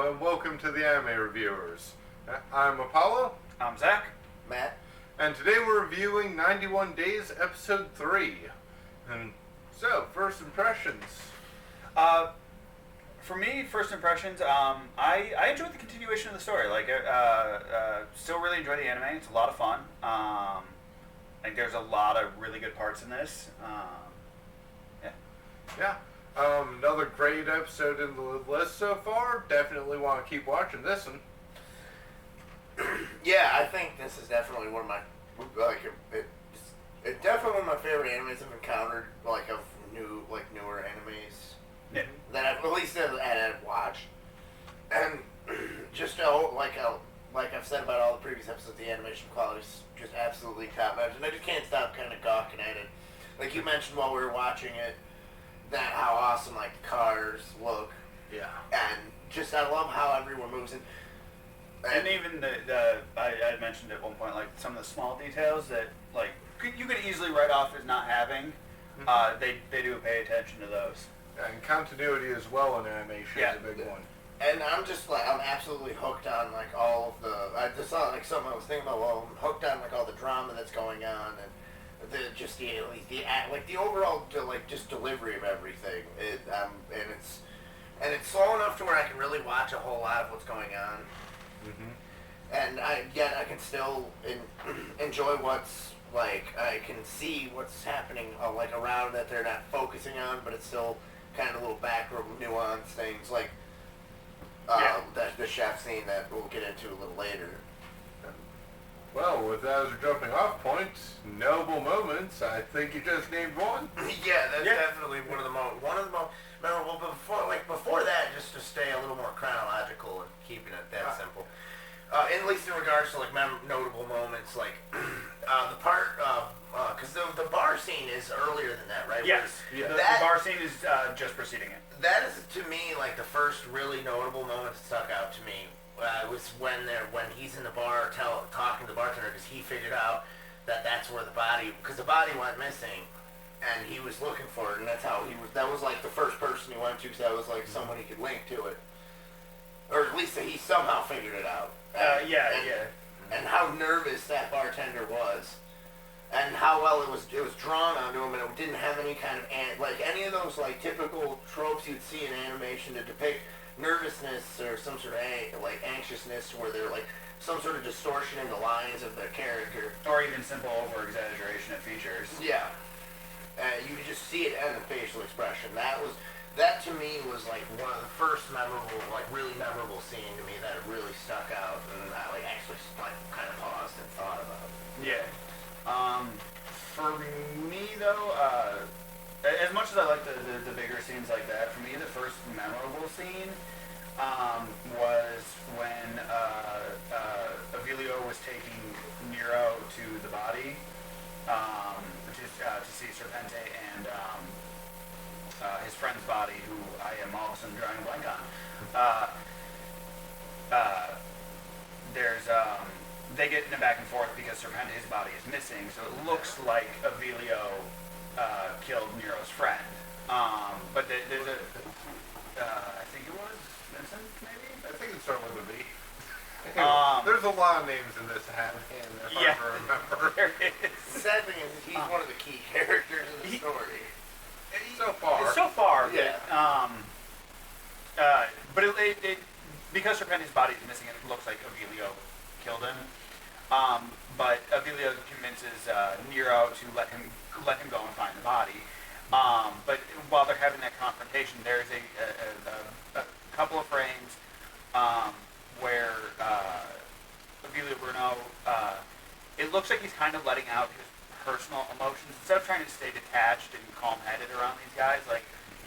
Hello and welcome to the Anime Reviewers. I'm Apollo. I'm Zach. Matt. And today we're reviewing 91 Days Episode 3. And so, first impressions. For me, first impressions, I enjoyed the continuation of the story. Still really enjoy the anime. It's a lot of fun. I think there's a lot of really good parts in this. Yeah. Another great episode in the list so far. Definitely want to keep watching this one. Yeah, I think this is definitely one of my it's definitely one of my favorite animes I've encountered. Of newer animes that I've watched, and just like I've said about all the previous episodes, the animation quality is just absolutely top notch, and I just can't stop kind of gawking at it. Like you mentioned while we were watching it, that how awesome the cars look. Yeah. And just I love how everyone moves in. And even I had mentioned at one point, some of the small details that you could easily write off as not having. They do pay attention to those. And continuity as well in animation is a big one. And I'm just I'm absolutely hooked on all of the. I just saw something I was thinking about. Well, I'm hooked on all the drama that's going on and the overall just delivery of everything. And it's slow enough to where I can really watch a whole lot of what's going on. And I can still enjoy what's I can see what's happening around that they're not focusing on, but it's still kind of little backroom nuance things the chef scene that we'll get into a little later. Well, with that as a jumping off point, notable moments, I think you just named one. Yeah, that's definitely one of the most memorable. Before that, just to stay a little more chronological and keeping it that simple. At least in regards to notable moments, the part because the bar scene is earlier than that, right? Yes, the bar scene is just preceding it. That is to me the first really notable moment that stuck out to me. Was when he's in the bar talking to the bartender because he figured out that's where the body went missing, and he was looking for it, and that's how that was the first person he went to because that was someone he could link to it, or at least he somehow figured it out. And how nervous that bartender was, and how well it was drawn onto him, and it didn't have any kind of any of those typical tropes you'd see in animation to depict nervousness or some sort of anxiousness where they're some sort of distortion in the lines of their character, or even simple over exaggeration of features. Yeah, you could just see it in the facial expression. That to me was one of the first memorable, really memorable scene to me that really stuck out, and I actually kind of paused and thought about. Yeah. For me though, as much as I like the bigger scenes like that, for me the first memorable scene was when Avilio was taking Nero to the body to see Serpente and his friend's body, who I am all of a sudden drawing a blank on. They get in a back and forth because Serpente's body is missing, so it looks like Avilio killed Nero's friend. But there's I think it was Vincent, maybe? I think it started with a V. There's a lot of names in this hand, if I remember. There is. The sad thing is he's one of the key characters in the story. So far. So far, yeah. But it because Serpente's body is missing, it looks like Avilio killed him. But Avilio convinces Nero to let him go and find the body. But while they're having that confrontation, there's a couple of frames where Avilio Bruno, it looks like he's kind of letting out his personal emotions instead of trying to stay detached and calm-headed around these guys.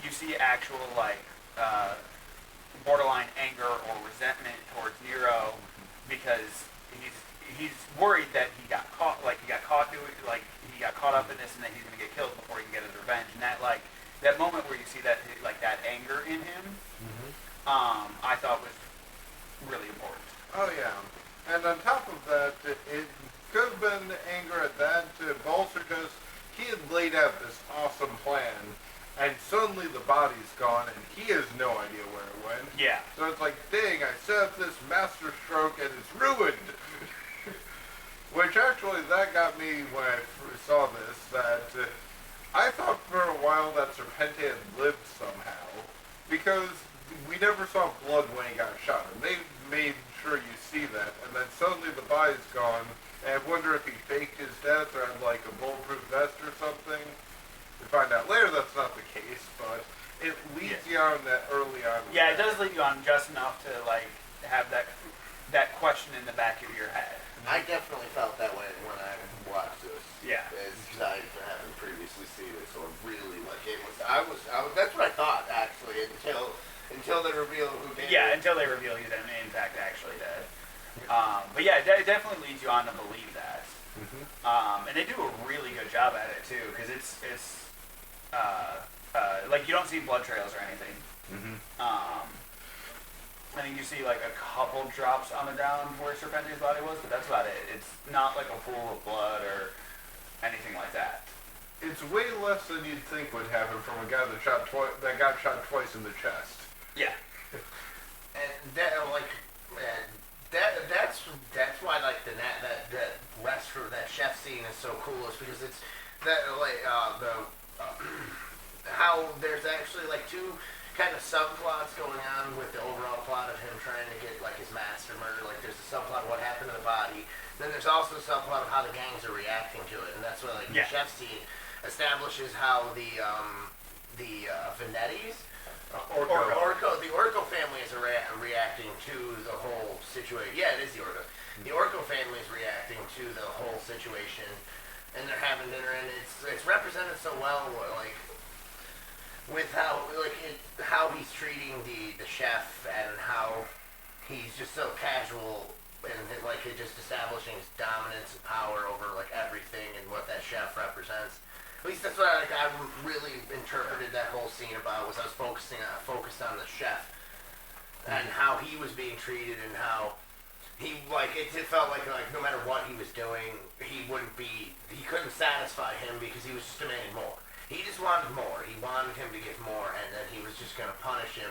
You see actual borderline anger or resentment towards Nero because he's worried that he got caught up in this and that he's going to get killed before he can get his revenge. And that moment where you see that that anger in him, I thought was really important. Oh yeah, and on top of that, it could have been anger at that, but also just he had laid out this awesome plan, and suddenly the body's gone, and he has no idea where it went. Yeah. So it's like, dang, I set up this master stroke, and it's ruined. Which actually, that got me when I first saw this, that I thought for a while that Serpente had lived somehow, because we never saw blood when he got shot, and they made sure you see that, and then suddenly the body's gone, and I wonder if he faked his death or had like a bulletproof vest or something. We find out later that's not the case, but it leads you on that early on. Yeah, it does lead you on just enough to like have that question in the back of your head. I definitely felt that way when I watched this. Yeah. Because I haven't previously seen it, so really, like, it was, I was, that's what I thought, actually, until they reveal who did Yeah, it. until they reveal he's in fact actually dead. But yeah, it definitely leads you on to believe that. And they do a really good job at it too, because it's like you don't see blood trails or anything. I think you see like a couple drops on the ground where Serpente's body was, but that's about it. It's not like a pool of blood or anything like that. It's way less than you'd think would happen from a guy that got shot twice in the chest. Yeah. And that, like, that's why, like, that restaurant, that chef scene is so cool, is because it's that, like, how there's actually, like, two kind of subplots going on with the overall plot of him trying to get, like, his master murdered. Like, there's a subplot of what happened to the body. Then there's also a subplot of how the gangs are reacting to it, and that's what, like, the chef scene establishes how the Venettis, the Orko family is reacting to the whole situation. Yeah, it is the Orko. The Orko family is reacting to the whole situation, and they're having dinner, and it's represented so well, like, with how he's treating the chef, and how he's just so casual, and like just establishing his dominance and power over like everything, and what that chef represents. At least that's what I really interpreted that whole scene about, was I was focused on the chef and how he was being treated, and how he, like, it felt like no matter what he was doing, he couldn't satisfy him, because he was just demanding more. He just wanted more. He wanted him to give more, and then he was just going to punish him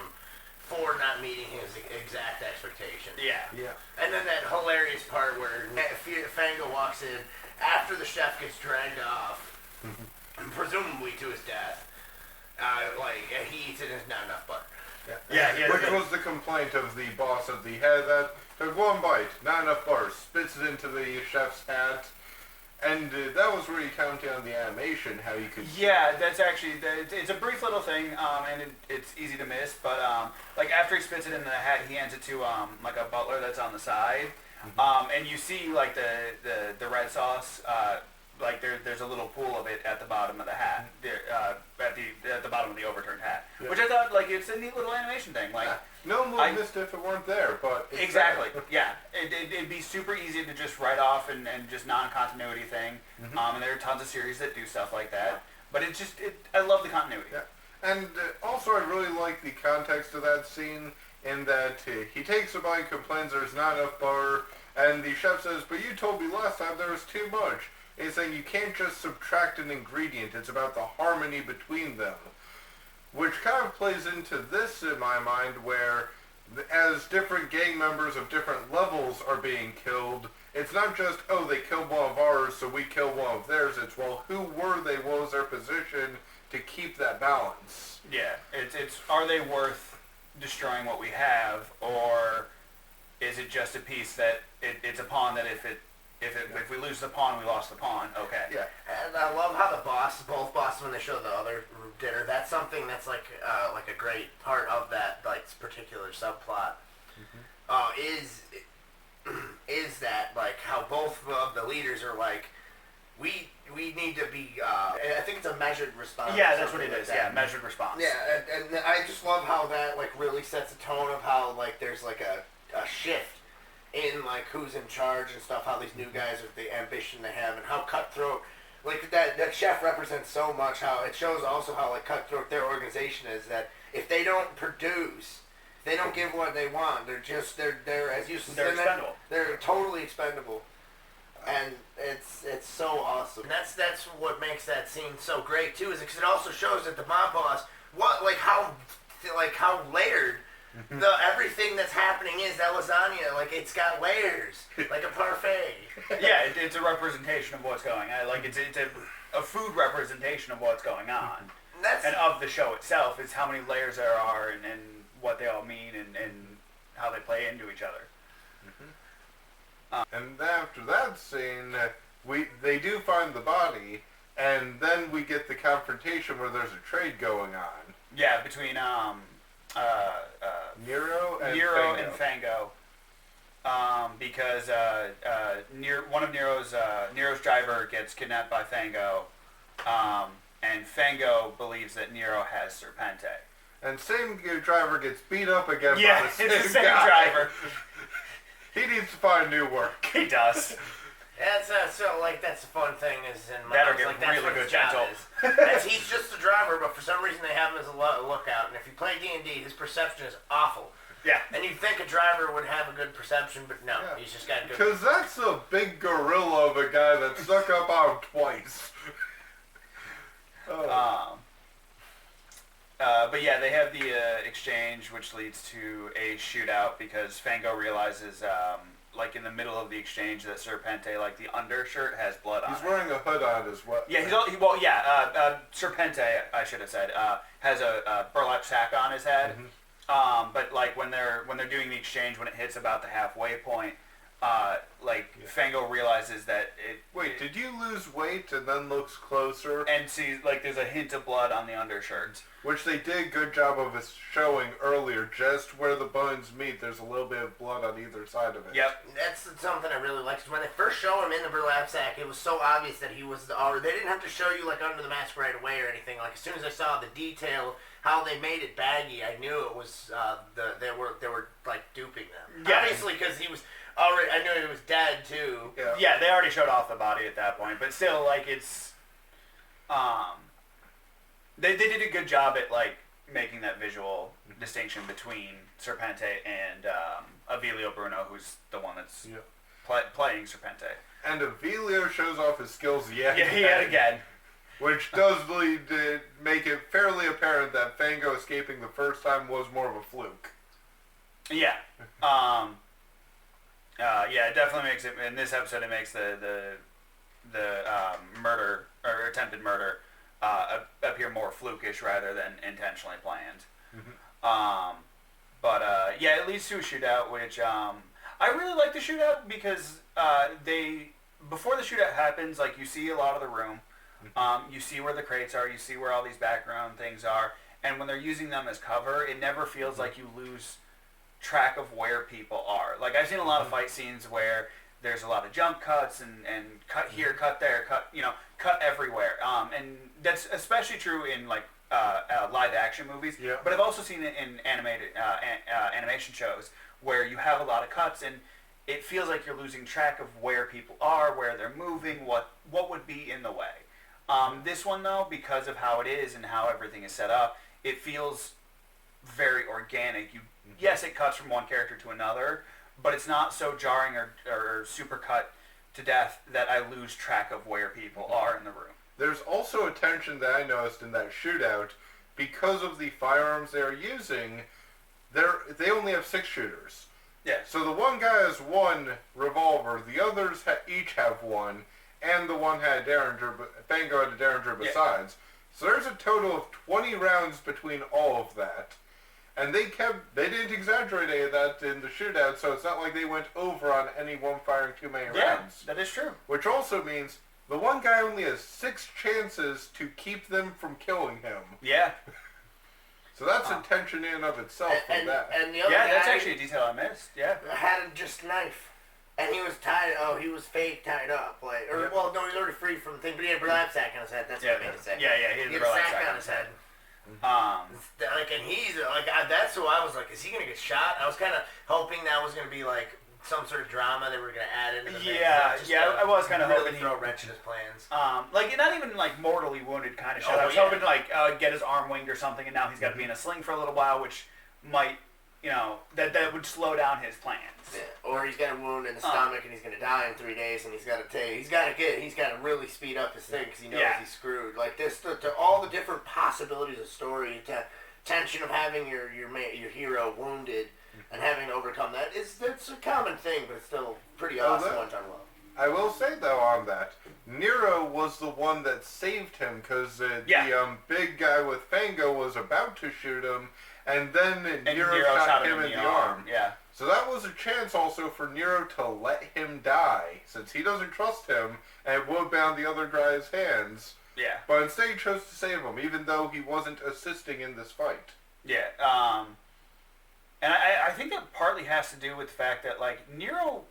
for not meeting his exact expectation. Yeah. And then that hilarious part where Fango walks in after the chef gets dragged off, presumably to his death. He eats it and there's not enough butter. Yeah. Which was the complaint of the boss of the head, that took one bite, not enough butter, spits it into the chef's hat. And that was where you counted on the animation, how you could... Yeah, that's actually... It's a brief little thing, and it's easy to miss, but, like, after he spits it in the hat, he hands it to, like, a butler that's on the side. And you see, like, the red sauce, like, there's a little pool of it at the bottom of the hat, at the bottom of the overturned hat. Yeah. Which I thought, like, it's a neat little animation thing, like... No one would have missed it if it weren't there, but... Exactly, yeah. It'd be super easy to just write off and just non-continuity thing. And there are tons of series that do stuff like that. But I love the continuity. Yeah. And also I really like the context of that scene, in that he takes a bite, complains there's not enough butter, and the chef says, but you told me last time there was too much. And he's saying you can't just subtract an ingredient, it's about the harmony between them. Which kind of plays into this in my mind, where as different gang members of different levels are being killed, it's not just, oh, they killed one of ours, so we kill one of theirs. It's, well, who were they? What was their position to keep that balance? Yeah, it's are they worth destroying what we have, or is it just a piece that it's a pawn that if we lose the pawn, we lost the pawn? Okay. Yeah, and I love how both bosses, when they show the other dinner, that's something that's like a great part of that like particular subplot. Is that like how both of the leaders are like, we need to be. I think it's a measured response. Yeah, that's what it is. Yeah, measured response. Yeah, and I just love how that like really sets a tone of how like there's like a shift in like who's in charge and stuff, how these new guys are, the ambition they have, and how cutthroat, like that chef represents so much. How it shows also how like cutthroat their organization is, that if they don't produce, they don't give what they want, they're as you said, they're expendable. They're totally expendable. And it's so awesome. And that's what makes that scene so great too, is because it also shows that the mob boss how layered everything that's happening is. That lasagna, like, it's got layers, like a parfait. Yeah, it's a representation of what's going on. Like, it's a food representation of what's going on. And of the show itself is how many layers there are and what they all mean and how they play into each other. And after that scene, they do find the body, and then we get the confrontation where there's a trade going on. Yeah, between Nero and Fango. Because one of Nero's driver gets kidnapped by Fango, and Fango believes that Nero has Serpente. And same driver gets beat up again by the same it's the same guy. driver. He needs to find new work. He does. That's the fun thing is in That'll Miles, get like, that's really what good his job gentle. is. He's just a driver, but for some reason they have him as a lookout. And if you play D&D, his perception is awful. Yeah. And you'd think a driver would have a good perception, but no, he's just got good. Because that's a big gorilla of a guy that stuck up on him twice. But yeah, they have the exchange, which leads to a shootout because Fango realizes, like in the middle of the exchange, that Serpente, like the undershirt, has blood on it. He's wearing a hood on as well. Yeah, Serpente, I should have said, has a burlap sack on his head. But like when they're doing the exchange, when it hits about the halfway point, Fango realizes that it. Wait, did you lose weight and then looks closer? And sees like there's a hint of blood on the undershirt, which they did a good job of us showing earlier. Just where the bones meet, there's a little bit of blood on either side of it. Yep. That's something I really liked. When they first show him in the burlap sack, it was so obvious that he was they didn't have to show you like under the mask right away or anything. Like as soon as I saw the detail, how they made it baggy, I knew it was they were like duping them. Yeah. Obviously, because he was already. I knew he was dead too. Yeah, they already showed off the body at that point, but still, like it's, they did a good job at like making that visual distinction between Serpente and Avilio Bruno, who's the one that's playing Serpente. And Avilio shows off his skills yet again. Which does lead to make it fairly apparent that Fango escaping the first time was more of a fluke. Yeah. It definitely makes it, in this episode, it makes the murder, or attempted murder, appear more flukish rather than intentionally planned. It leads to a shootout, which, I really like the shootout because, before the shootout happens, like, you see a lot of the room, you see where the crates are, you see where all these background things are, and when they're using them as cover, it never feels like you lose track of where people are. Like, I've seen a lot of fight scenes where there's a lot of jump cuts and cut here, cut there, cut everywhere. And that's especially true in like live action movies. Yeah. But I've also seen it in animated animation shows where you have a lot of cuts and it feels like you're losing track of where people are, where they're moving, what would be in the way. This one though, because of how it is and how everything is set up, it feels very organic. Yes, it cuts from one character to another, but it's not so jarring or super cut to death that I lose track of where people are in the room. There's also a tension that I noticed in that shootout. Because of the firearms they're using, they only have 6 shooters. Yeah. So the one guy has one revolver, the others each have one, and the one had a Derringer, but Fango had a Derringer besides. So there's a total of 20 rounds between all of that. And they didn't exaggerate any of that in the shootout, so it's not like they went over on any one firing too many rounds. That is true. Which also means the one guy only has 6 chances to keep them from killing him. Yeah. So that's a tension in and of itself from that. And the other guy that's actually a detail I missed. Yeah. had just a knife. And he was tied. Oh, he was fake tied up. Well, no, he was already free from the thing, but he had a burlap sack on his head. That's what I meant to say. Yeah, he He had a sack on his head. And he's that's who I was like, is he gonna get shot? I was kind of hoping that was gonna be like some sort of drama they were gonna add into the mix. I was kind of really hoping throw a wrench in his plans. Like not even like mortally wounded kind of shot. I was hoping to like get his arm winged or something, and now he's got to be in a sling for a little while, which might that would slow down his plans. Yeah. Or he's got a wound in the stomach and he's gonna die in 3 days, and he's got to really speed up his thing because he knows he's screwed. Like this, all the different possibilities of story, tension of having your hero wounded and having to overcome that it's a common thing, but it's still pretty awesome when done well. I will say though on that, Nero was the one that saved him because the big guy with Fango was about to shoot him, and then Nero shot him in the arm. Yeah. So that was a chance also for Nero to let him die, since he doesn't trust him and would bound the other guy's hands. Yeah. But instead he chose to save him, even though he wasn't assisting in this fight. Yeah. And I think that partly has to do with the fact that, like, Nero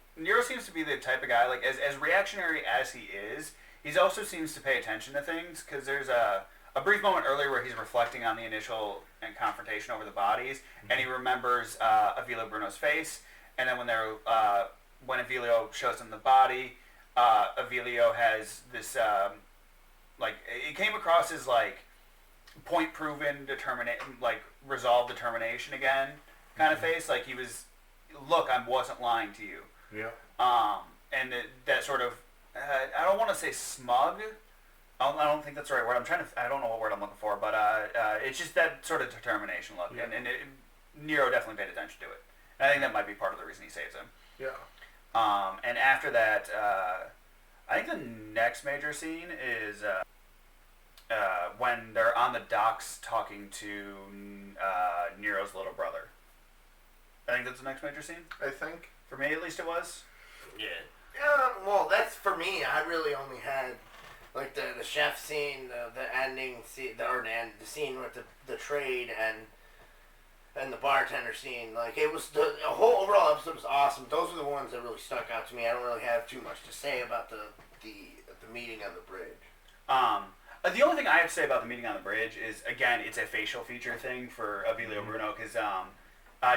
seems to be the type of guy, like, as reactionary as he is, he also seems to pay attention to things, because there's a brief moment earlier where he's reflecting on the initial confrontation over the bodies, and he remembers Avilio Bruno's face, and then when Avilio shows him the body, Avilio has this, it came across as, like, point-proven, resolved determination again kind of face, like he was, look, I wasn't lying to you. Yeah. And that sort of, I don't want to say smug. I don't think that's the right word. I don't know what word I'm looking for, but it's just that sort of determination look. Yeah. And Nero definitely paid attention to it. And I think that might be part of the reason he saves him. Yeah. And after that, I think the next major scene is when they're on the docks talking to Nero's little brother. I think that's the next major scene. I think. For me, at least, it was. Yeah. Well, that's for me. I really only had like the chef scene, the ending scene, the scene with the trade and the bartender scene. Like it was the whole overall episode was awesome. Those are the ones that really stuck out to me. I don't really have too much to say about the meeting on the bridge. The only thing I have to say about the meeting on the bridge is, again, it's a facial feature thing for Avilio Bruno, because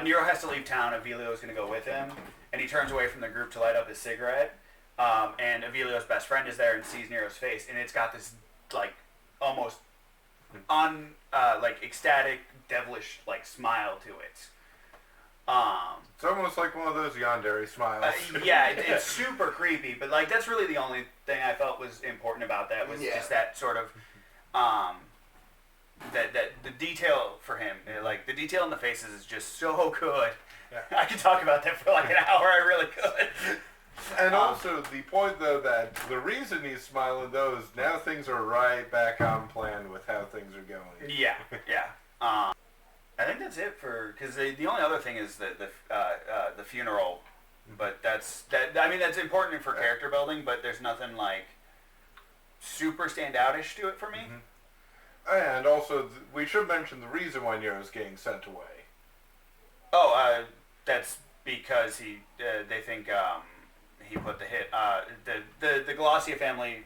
Nero has to leave town. Avilio is going to go with him, and he turns away from the group to light up his cigarette. And Avilio's best friend is there and sees Nero's face, and it's got this like almost ecstatic, devilish like smile to it. It's almost like one of those yandere smiles. It's super creepy, but like that's really the only thing I felt was important about that was just that sort of that the detail for him, like the detail in the faces is just so good. Yeah. I could talk about that for like an hour. I really could. And also the point though that the reason he's smiling though is now things are right back on plan with how things are going. Yeah. I think that's it because the only other thing is the funeral, but that's important for character building, but there's nothing like super standoutish to it for me. Mm-hmm. And also we should mention the reason why Nero's getting sent away. Oh, that's because they think he put the hit. The Galaccia family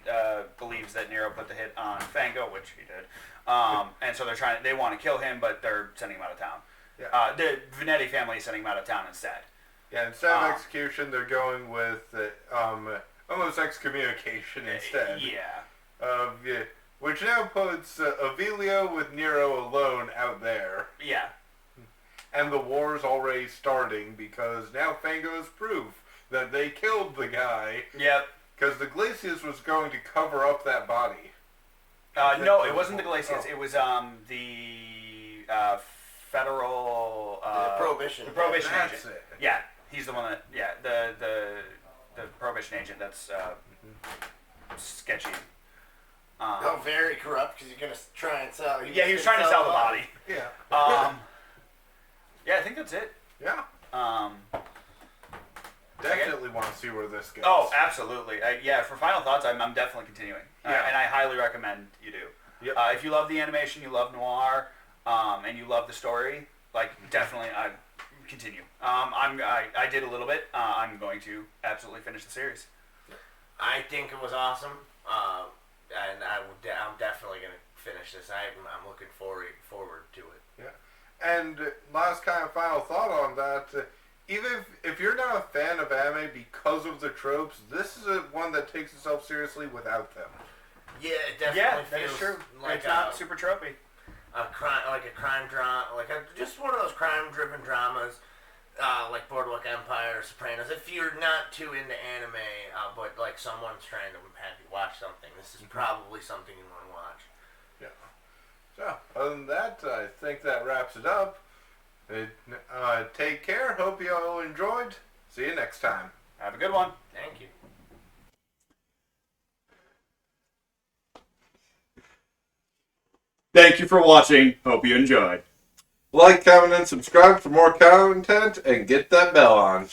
believes that Nero put the hit on Fango, which he did. And so they want to kill him, but they're sending him out of town. Yeah. The Venetti family is sending him out of town instead. Yeah, instead of execution, they're going with almost excommunication instead. Yeah. Which now puts Avilio with Nero alone out there. Yeah. And the war's already starting because now Fango has proof that they killed the guy. Yep. Because the Glacius was going to cover up that body. No, it wasn't the Glacius. It was the federal... the Prohibition. The Prohibition agent. That's it. Yeah, he's the one that... Yeah, the Prohibition agent that's sketchy. Very corrupt because you're going to try and sell... He was trying to sell the body. Yeah. Yeah, I think that's it. Yeah. Definitely want to see where this goes. Oh, absolutely. For final thoughts, I'm definitely continuing. And I highly recommend you do. Yep. If you love the animation, you love noir, and you love the story, like, definitely continue. I did a little bit. I'm going to absolutely finish the series. I think it was awesome. And I'm definitely going to finish this. I'm looking forward to it. Yeah. And last kind of final thought on that, even if you're not a fan of anime because of the tropes, this is one that takes itself seriously without them. Yeah, it definitely feels that is true. like it's not super tropey. a crime drama, just one of those crime-driven dramas, like Boardwalk Empire or Sopranos. If you're not too into anime, but like someone's trying to have you watch something, this is probably something you want to watch. Yeah. So, other than that, I think that wraps it up. Take care. Hope you all enjoyed. See you next time. Have a good one. Thank you. Thank you for watching. Hope you enjoyed. Like, comment, and subscribe for more content, and get that bell on.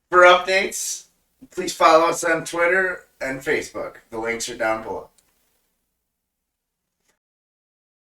For updates, please follow us on Twitter and Facebook. The links are down below.